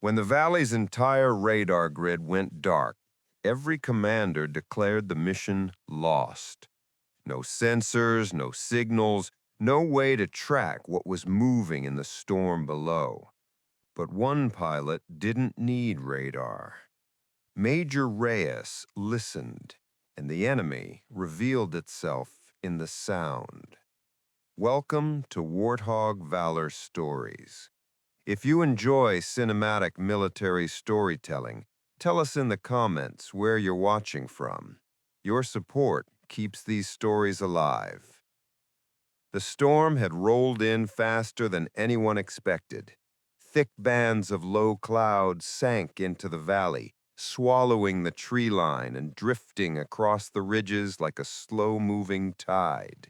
When the valley's entire radar grid went dark, every commander declared the mission lost. No sensors, no signals, no way to track what was moving in the storm below. But one pilot didn't need radar. Major Reyes listened, and the enemy revealed itself in the sound. Welcome to Warthog Valor Stories. If you enjoy cinematic military storytelling, tell us in the comments where you're watching from. Your support keeps these stories alive. The storm had rolled in faster than anyone expected. Thick bands of low clouds sank into the valley, swallowing the tree line and drifting across the ridges like a slow-moving tide.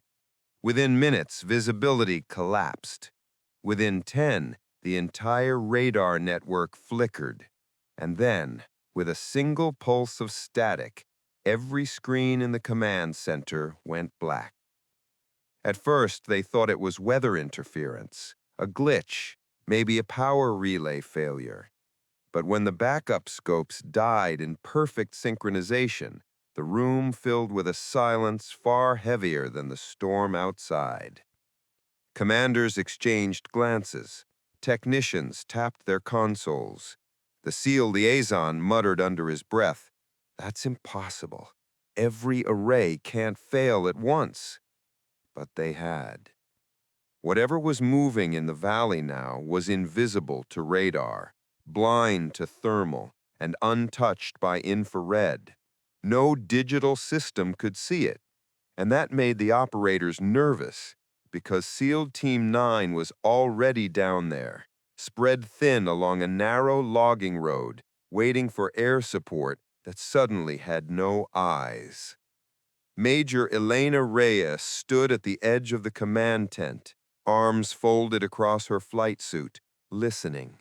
Within minutes, visibility collapsed. Within 10, the entire radar network flickered. And then, with a single pulse of static, every screen in the command center went black. At first, they thought it was weather interference, a glitch, maybe a power relay failure. But when the backup scopes died in perfect synchronization, the room filled with a silence far heavier than the storm outside. Commanders exchanged glances. Technicians tapped their consoles. The SEAL liaison muttered under his breath, "That's impossible. Every array can't fail at once." But they had. Whatever was moving in the valley now was invisible to radar, blind to thermal, and untouched by infrared. No digital system could see it, and that made the operators nervous because SEAL Team 9 was already down there, spread thin along a narrow logging road, waiting for air support that suddenly had no eyes. Major Elena Reyes stood at the edge of the command tent, arms folded across her flight suit, listening.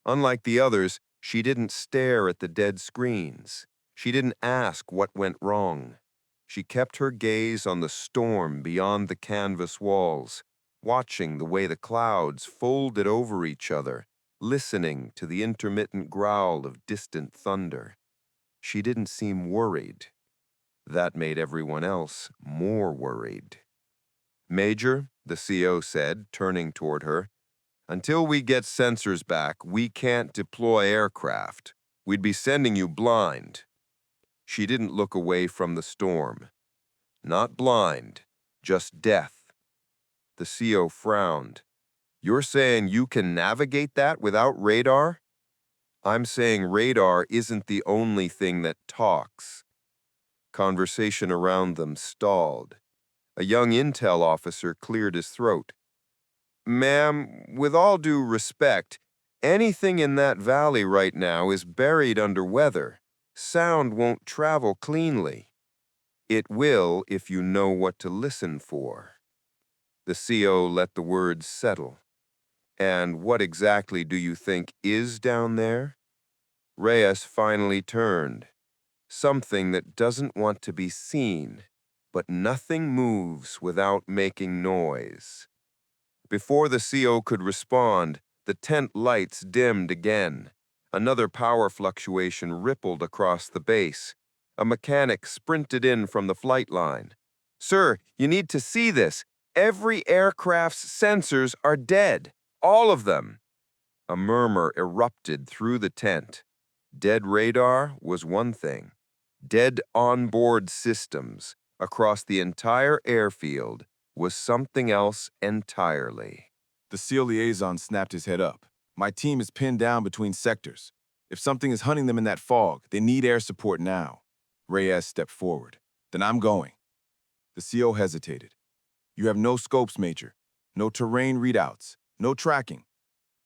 Unlike the others, she didn't stare at the dead screens. She didn't ask what went wrong. She kept her gaze on the storm beyond the canvas walls, watching the way the clouds folded over each other, listening to the intermittent growl of distant thunder. She didn't seem worried. That made everyone else more worried. "Major," the CO said, turning toward her, "until we get sensors back, we can't deploy aircraft. We'd be sending you blind." She didn't look away from the storm. Not blind, just death. The CO frowned. "You're saying you can navigate that without radar?" "I'm saying radar isn't the only thing that talks." Conversation around them stalled. A young intel officer cleared his throat. "Ma'am, with all due respect, anything in that valley right now is buried under weather. Sound won't travel cleanly." "It will if you know what to listen for." The CO let the words settle. "And what exactly do you think is down there?" Reyes finally turned. "Something that doesn't want to be seen, but nothing moves without making noise." Before the CO could respond, the tent lights dimmed again. Another power fluctuation rippled across the base. A mechanic sprinted in from the flight line. "Sir, you need to see this. Every aircraft's sensors are dead. All of them." A murmur erupted through the tent. Dead radar was one thing. Dead onboard systems across the entire airfield was something else entirely. The SEAL liaison snapped his head up. "My team is pinned down between sectors. If something is hunting them in that fog, they need air support now." Reyes stepped forward. "Then I'm going." The CO hesitated. "You have no scopes, Major. No terrain readouts. No tracking."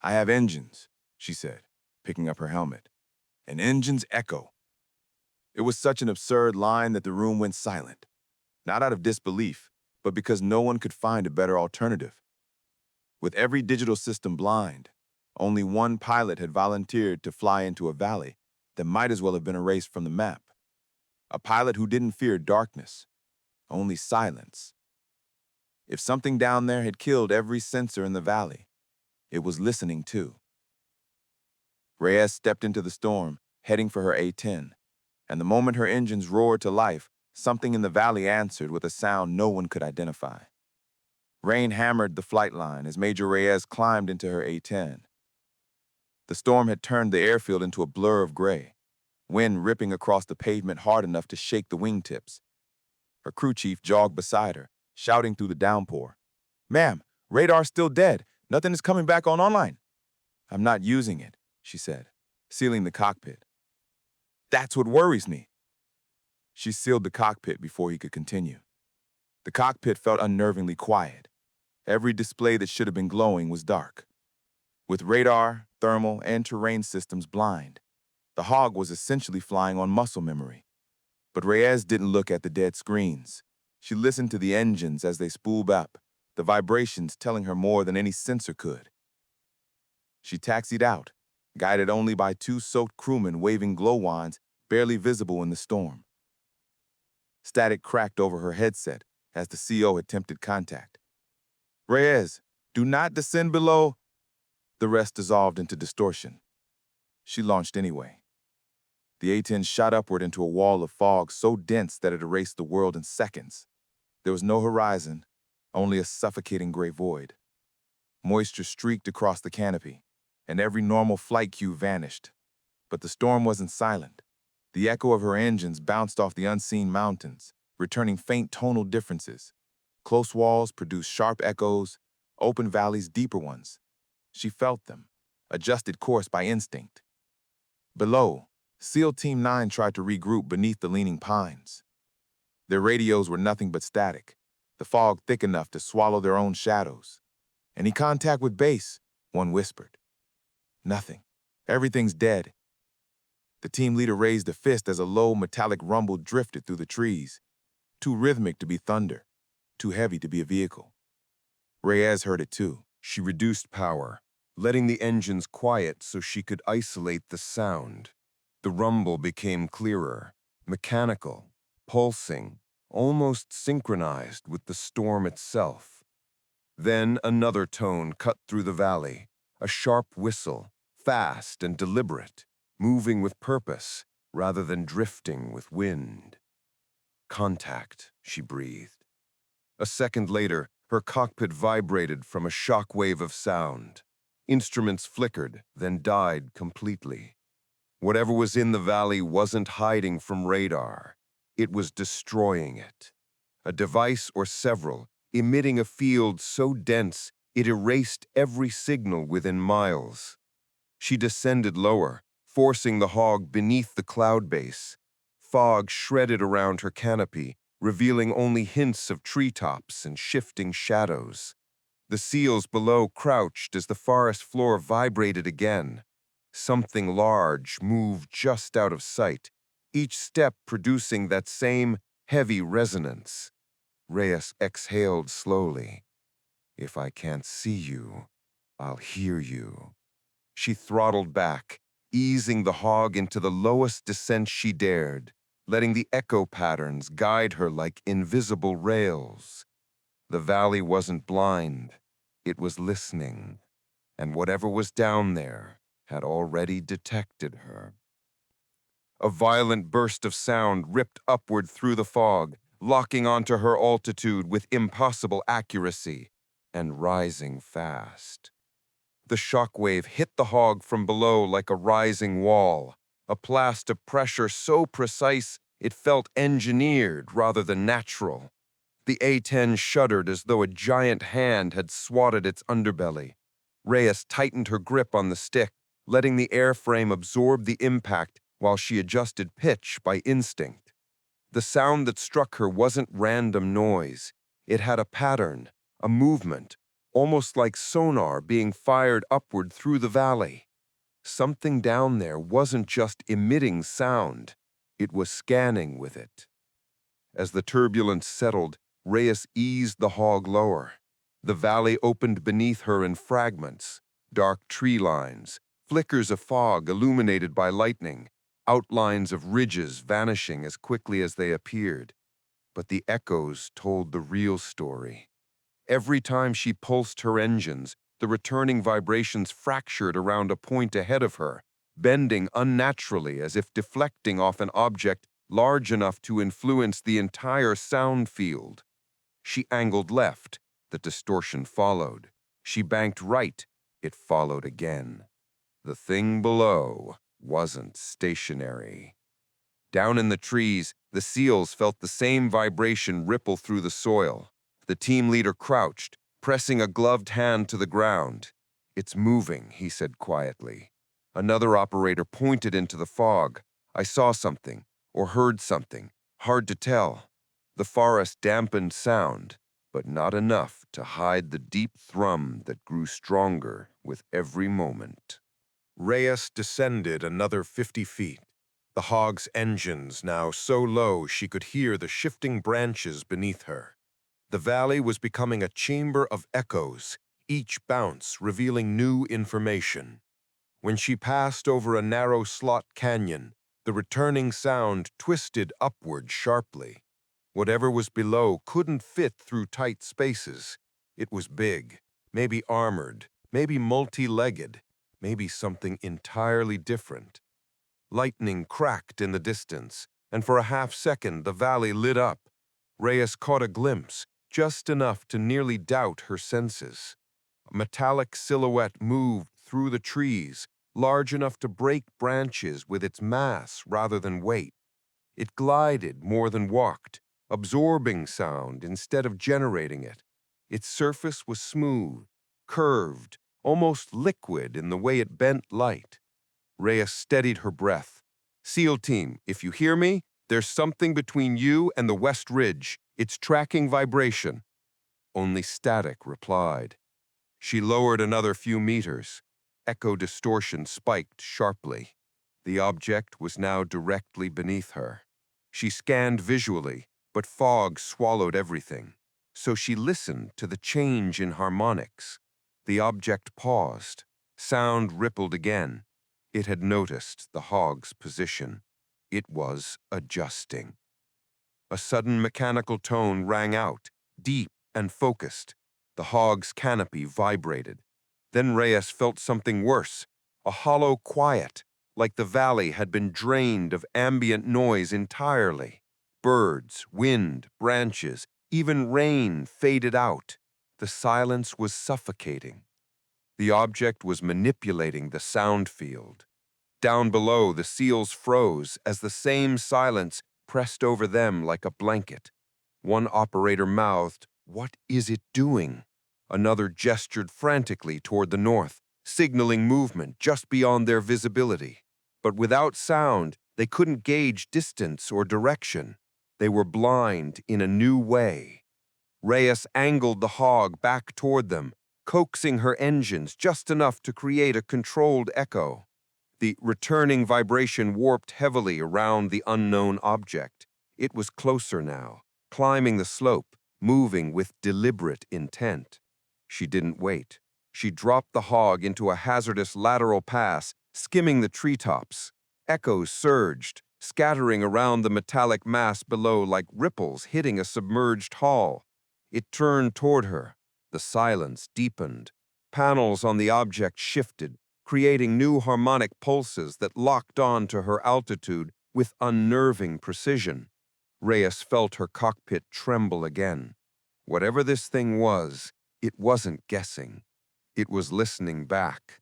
"I have engines," she said, picking up her helmet. "An engine's echo." It was such an absurd line that the room went silent. Not out of disbelief, but because no one could find a better alternative. With every digital system blind, only one pilot had volunteered to fly into a valley that might as well have been erased from the map. A pilot who didn't fear darkness, only silence. If something down there had killed every sensor in the valley, it was listening too. Reyes stepped into the storm, heading for her A-10, and the moment her engines roared to life, something in the valley answered with a sound no one could identify. Rain hammered the flight line as Major Reyes climbed into her A-10. The storm had turned the airfield into a blur of gray, wind ripping across the pavement hard enough to shake the wingtips. Her crew chief jogged beside her, shouting through the downpour. "Ma'am, radar's still dead. Nothing is coming back online." "I'm not using it," she said, sealing the cockpit. "That's what worries me." She sealed the cockpit before he could continue. The cockpit felt unnervingly quiet. Every display that should have been glowing was dark. With radar, thermal, and terrain systems blind, the Hog was essentially flying on muscle memory. But Reyes didn't look at the dead screens. She listened to the engines as they spooled up, the vibrations telling her more than any sensor could. She taxied out, guided only by two soaked crewmen waving glow wands barely visible in the storm. Static cracked over her headset as the CO attempted contact. "Reyes, do not descend below." The rest dissolved into distortion. She launched anyway. The A-10 shot upward into a wall of fog so dense that it erased the world in seconds. There was no horizon, only a suffocating gray void. Moisture streaked across the canopy, and every normal flight cue vanished. But the storm wasn't silent. The echo of her engines bounced off the unseen mountains, returning faint tonal differences. Close walls produced sharp echoes, open valleys deeper ones. She felt them, adjusted course by instinct. Below, SEAL Team 9 tried to regroup beneath the leaning pines. Their radios were nothing but static, the fog thick enough to swallow their own shadows. "Any contact with base?" one whispered. "Nothing. Everything's dead." The team leader raised a fist as a low metallic rumble drifted through the trees, too rhythmic to be thunder, too heavy to be a vehicle. Reyes heard it too. She reduced power, letting the engines quiet so she could isolate the sound. The rumble became clearer, mechanical, pulsing, almost synchronized with the storm itself. Then another tone cut through the valley, a sharp whistle, fast and deliberate, moving with purpose rather than drifting with wind. "Contact," she breathed. A second later, her cockpit vibrated from a shock wave of sound. Instruments flickered, then died completely. Whatever was in the valley wasn't hiding from radar. It was destroying it. A device or several, emitting a field so dense it erased every signal within miles. She descended lower, forcing the Hog beneath the cloud base. Fog shredded around her canopy, revealing only hints of treetops and shifting shadows. The seals below crouched as the forest floor vibrated again. Something large moved just out of sight, each step producing that same heavy resonance. Reyes exhaled slowly. "If I can't see you, I'll hear you." She throttled back, easing the Hog into the lowest descent she dared, letting the echo patterns guide her like invisible rails. The valley wasn't blind. It was listening, and whatever was down there had already detected her. A violent burst of sound ripped upward through the fog, locking onto her altitude with impossible accuracy, and rising fast. The shockwave hit the Hog from below like a rising wall, a blast of pressure so precise it felt engineered rather than natural. The A-10 shuddered as though a giant hand had swatted its underbelly. Reyes tightened her grip on the stick, letting the airframe absorb the impact while she adjusted pitch by instinct. The sound that struck her wasn't random noise. It had a pattern, a movement, almost like sonar being fired upward through the valley. Something down there wasn't just emitting sound, it was scanning with it. As the turbulence settled, Reyes eased the Hog lower. The valley opened beneath her in fragments, dark tree lines, flickers of fog illuminated by lightning, outlines of ridges vanishing as quickly as they appeared. But the echoes told the real story. Every time she pulsed her engines, the returning vibrations fractured around a point ahead of her, bending unnaturally as if deflecting off an object large enough to influence the entire sound field. She angled left. The distortion followed. She banked right. It followed again. The thing below wasn't stationary. Down in the trees, the seals felt the same vibration ripple through the soil. The team leader crouched, pressing a gloved hand to the ground. "It's moving," he said quietly. Another operator pointed into the fog. "I saw something, or heard something. Hard to tell." The forest dampened sound, but not enough to hide the deep thrum that grew stronger with every moment. Reyes descended another 50 feet, the hog's engines now so low she could hear the shifting branches beneath her. The valley was becoming a chamber of echoes, each bounce revealing new information. When she passed over a narrow slot canyon, the returning sound twisted upward sharply. Whatever was below couldn't fit through tight spaces. It was big, maybe armored, maybe multi-legged, maybe something entirely different. Lightning cracked in the distance, and for a half-second the valley lit up. Reyes caught a glimpse, just enough to nearly doubt her senses. A metallic silhouette moved through the trees, large enough to break branches with its mass rather than weight. It glided more than walked, absorbing sound instead of generating it. Its surface was smooth, curved, almost liquid in the way it bent light. Reyes steadied her breath. "SEAL team, if you hear me, there's something between you and the West Ridge. It's tracking vibration." Only static replied. She lowered another few meters. Echo distortion spiked sharply. The object was now directly beneath her. She scanned visually, but fog swallowed everything. So she listened to the change in harmonics. The object paused. Sound rippled again. It had noticed the hog's position. It was adjusting. A sudden mechanical tone rang out, deep and focused. The hog's canopy vibrated. Then Reyes felt something worse, a hollow quiet, like the valley had been drained of ambient noise entirely. Birds, wind, branches, even rain faded out. The silence was suffocating. The object was manipulating the sound field. Down below, the seals froze as the same silence pressed over them like a blanket. One operator mouthed, "What is it doing?" Another gestured frantically toward the north, signaling movement just beyond their visibility. But without sound, they couldn't gauge distance or direction. They were blind in a new way. Reyes angled the hog back toward them, coaxing her engines just enough to create a controlled echo. The returning vibration warped heavily around the unknown object. It was closer now, climbing the slope, moving with deliberate intent. She didn't wait. She dropped the hog into a hazardous lateral pass, skimming the treetops. Echoes surged, scattering around the metallic mass below like ripples hitting a submerged hull. It turned toward her. The silence deepened. Panels on the object shifted, creating new harmonic pulses that locked on to her altitude with unnerving precision. Reyes felt her cockpit tremble again. Whatever this thing was, it wasn't guessing. It was listening back.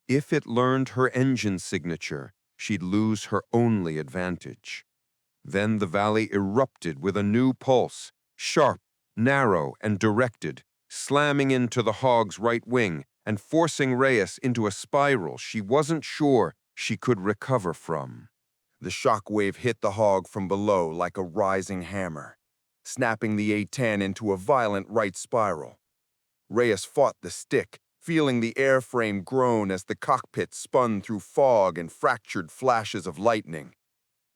If it learned her engine signature, she'd lose her only advantage. Then the valley erupted with a new pulse, sharp, narrow, and directed, slamming into the hog's right wing and forcing Reyes into a spiral she wasn't sure she could recover from. The shock wave hit the hog from below like a rising hammer, snapping the A-10 into a violent right spiral. Reyes fought the stick, feeling the airframe groan as the cockpit spun through fog and fractured flashes of lightning.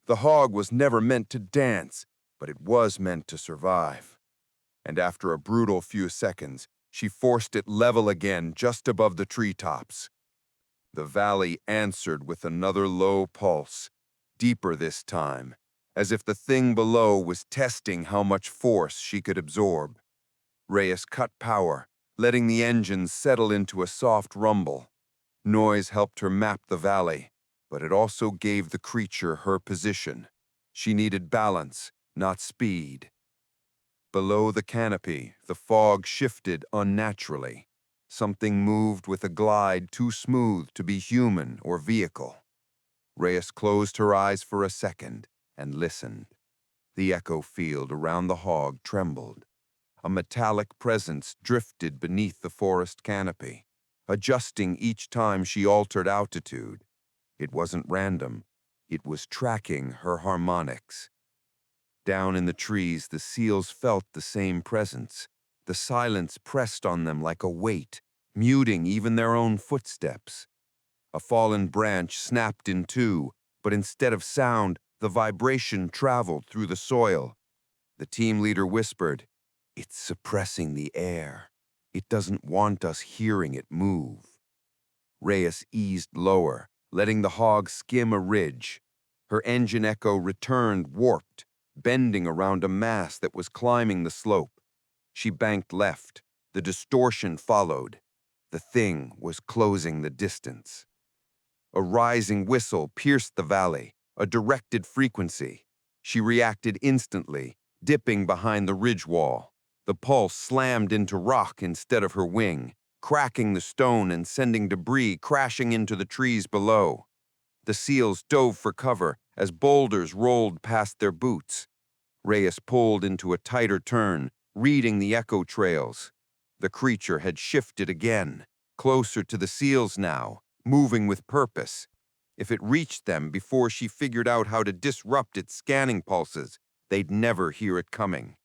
The hog was never meant to dance, but it was meant to survive. And after a brutal few seconds, she forced it level again just above the treetops. The valley answered with another low pulse, deeper this time, as if the thing below was testing how much force she could absorb. Reyes cut power, letting the engines settle into a soft rumble. Noise helped her map the valley. but it also gave the creature her position. She needed balance, not speed. Below the canopy, the fog shifted unnaturally. Something moved with a glide too smooth to be human or vehicle. Reyes closed her eyes for a second and listened. The echo field around the hog trembled. A metallic presence drifted beneath the forest canopy, adjusting each time she altered altitude. It wasn't random. It was tracking her harmonics. Down in the trees, the seals felt the same presence. The silence pressed on them like a weight, muting even their own footsteps. A fallen branch snapped in two, but instead of sound, the vibration traveled through the soil. The team leader whispered, "It's suppressing the air. It doesn't want us hearing it move." Reyes eased lower, letting the hog skim a ridge. Her engine echo returned warped, bending around a mass that was climbing the slope. She banked left. The distortion followed. The thing was closing the distance. A rising whistle pierced the valley, a directed frequency. She reacted instantly, dipping behind the ridge wall. The pulse slammed into rock instead of her wing, cracking the stone and sending debris crashing into the trees below. The seals dove for cover as boulders rolled past their boots. Reyes pulled into a tighter turn, reading the echo trails. The creature had shifted again, closer to the seals now, moving with purpose. If it reached them before she figured out how to disrupt its scanning pulses, they'd never hear it coming.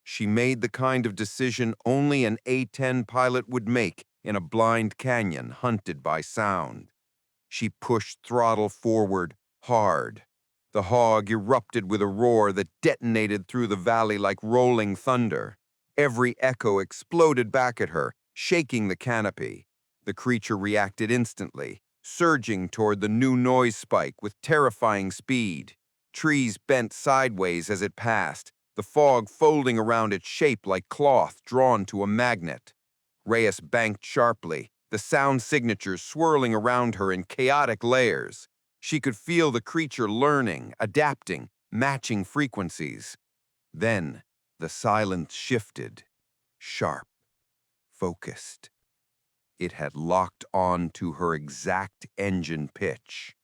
She made the kind of decision only an A-10 pilot would make in a blind canyon hunted by sound. She pushed throttle forward, hard. The hog erupted with a roar that detonated through the valley like rolling thunder. Every echo exploded back at her, shaking the canopy. The creature reacted instantly, surging toward the new noise spike with terrifying speed. Trees bent sideways as it passed, the fog folding around its shape like cloth drawn to a magnet. Reyes banked sharply, the sound signatures swirling around her in chaotic layers. She could feel the creature learning, adapting, matching frequencies. Then the silence shifted, sharp, focused. It had locked on to her exact engine pitch.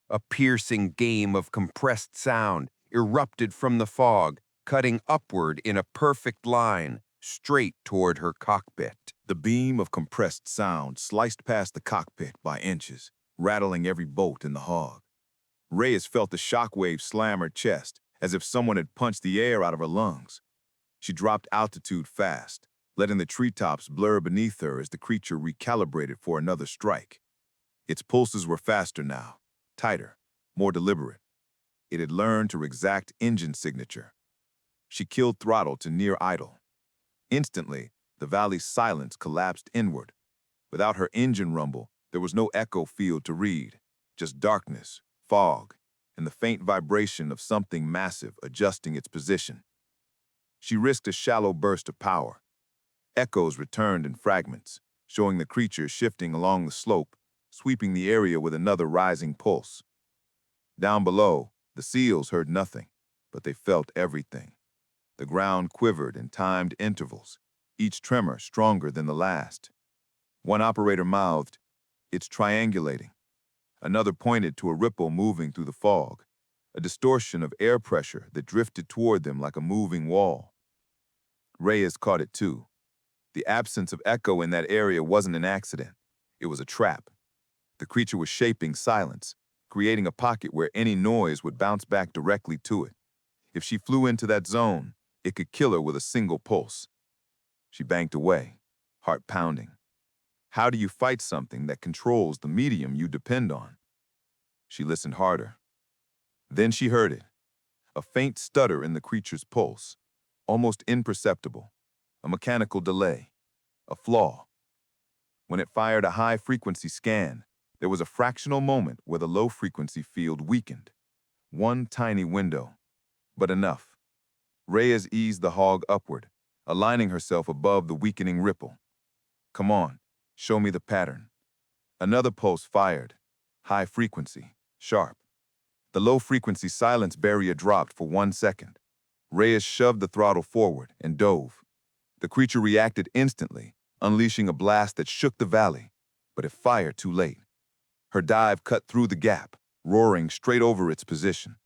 A piercing game of compressed sound erupted from the fog, cutting upward in a perfect line, straight toward her cockpit. The beam of compressed sound sliced past the cockpit by inches, rattling every bolt in the hog. Reyes felt the shockwave slam her chest, as if someone had punched the air out of her lungs. She dropped altitude fast, letting the treetops blur beneath her as the creature recalibrated for another strike. Its pulses were faster now, tighter, more deliberate. It had learned her exact engine signature. She killed throttle to near idle. Instantly, the valley's silence collapsed inward. Without her engine rumble, there was no echo field to read, just darkness, fog, and the faint vibration of something massive adjusting its position. She risked a shallow burst of power. Echoes returned in fragments, showing the creature shifting along the slope, sweeping the area with another rising pulse. Down below, the seals heard nothing, but they felt everything. The ground quivered in timed intervals, each tremor stronger than the last. One operator mouthed, "It's triangulating." Another pointed to a ripple moving through the fog, a distortion of air pressure that drifted toward them like a moving wall. Reyes caught it too. The absence of echo in that area wasn't an accident. It was a trap. The creature was shaping silence, creating a pocket where any noise would bounce back directly to it. If she flew into that zone, it could kill her with a single pulse. She banked away, heart pounding. How do you fight something that controls the medium you depend on? She listened harder. Then she heard it, a faint stutter in the creature's pulse, almost imperceptible, a mechanical delay, a flaw. When it fired a high-frequency scan, there was a fractional moment where the low-frequency field weakened. One tiny window, but enough. Reyes eased the hog upward, aligning herself above the weakening ripple. "Come on, show me the pattern." Another pulse fired, high frequency, Sharp. The low-frequency silence barrier dropped for 1 second. Reyes shoved the throttle forward and dove. The creature reacted instantly, unleashing a blast that shook the valley, but it fired too late. Her dive cut through the gap, roaring straight over its position.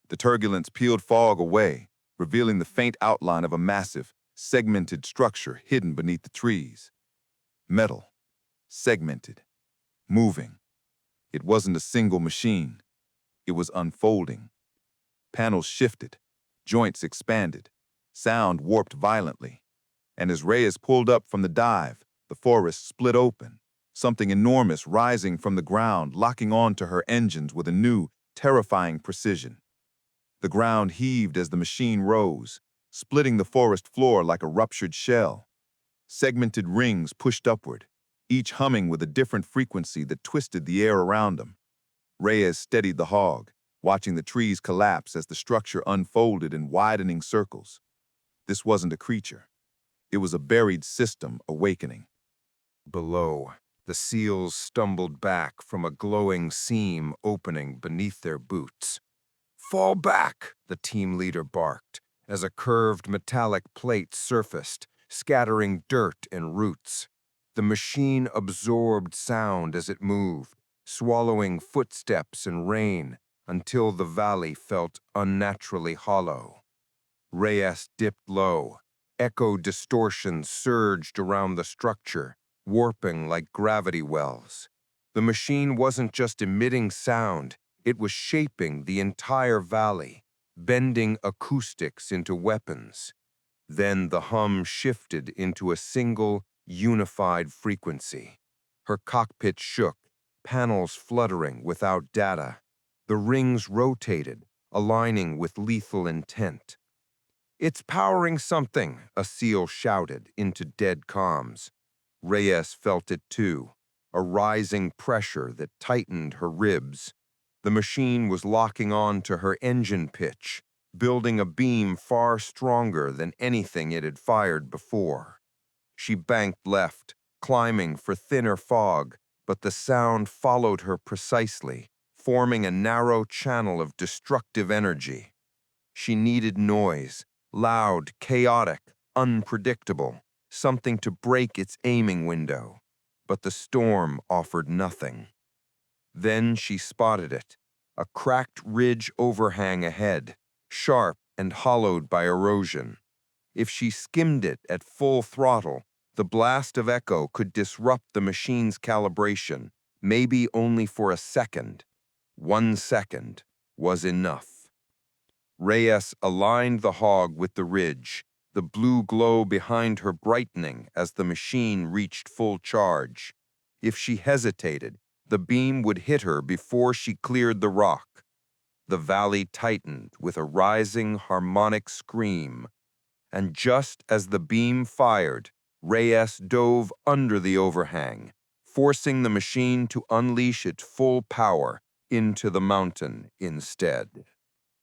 The turbulence peeled fog away, revealing the faint outline of a massive, segmented structure hidden beneath the trees. Metal, segmented, moving. It wasn't a single machine. It was unfolding. Panels shifted, joints expanded, sound warped violently. And as Reyes pulled up from the dive, the forest split open, something enormous rising from the ground, locking onto her engines with a new, terrifying precision. The ground heaved as the machine rose, splitting the forest floor like a ruptured shell. Segmented rings pushed upward, each humming with a different frequency that twisted the air around them. Reyes steadied the hog, watching the trees collapse as the structure unfolded in widening circles. This wasn't a creature. It was a buried system awakening. Below, the seals stumbled back from a glowing seam opening beneath their boots. "Fall back," the team leader barked, as a curved metallic plate surfaced, scattering dirt and roots. The machine absorbed sound as it moved, swallowing footsteps and rain until the valley felt unnaturally hollow. Reyes dipped low. Echo distortions surged around the structure, warping like gravity wells. The machine wasn't just emitting sound, it was shaping the entire valley, bending acoustics into weapons. Then the hum shifted into a single, unified frequency. Her cockpit shook, panels fluttering without data. The rings rotated, aligning with lethal intent. "It's powering something," a seal shouted into dead comms. Reyes felt it too, a rising pressure that tightened her ribs. The machine was locking on to her engine pitch, building a beam far stronger than anything it had fired before. She banked left, climbing for thinner fog, but the sound followed her precisely, forming a narrow channel of destructive energy. She needed noise, loud, chaotic, unpredictable, something to break its aiming window. But the storm offered nothing. Then she spotted it, a cracked ridge overhang ahead, sharp and hollowed by erosion. If she skimmed it at full throttle, the blast of echo could disrupt the machine's calibration, maybe only for a second. 1 second was enough. Reyes aligned the hog with the ridge, the blue glow behind her brightening as the machine reached full charge. If she hesitated, the beam would hit her before she cleared the rock. The valley tightened with a rising harmonic scream, and just as the beam fired, Reyes dove under the overhang, forcing the machine to unleash its full power into the mountain instead.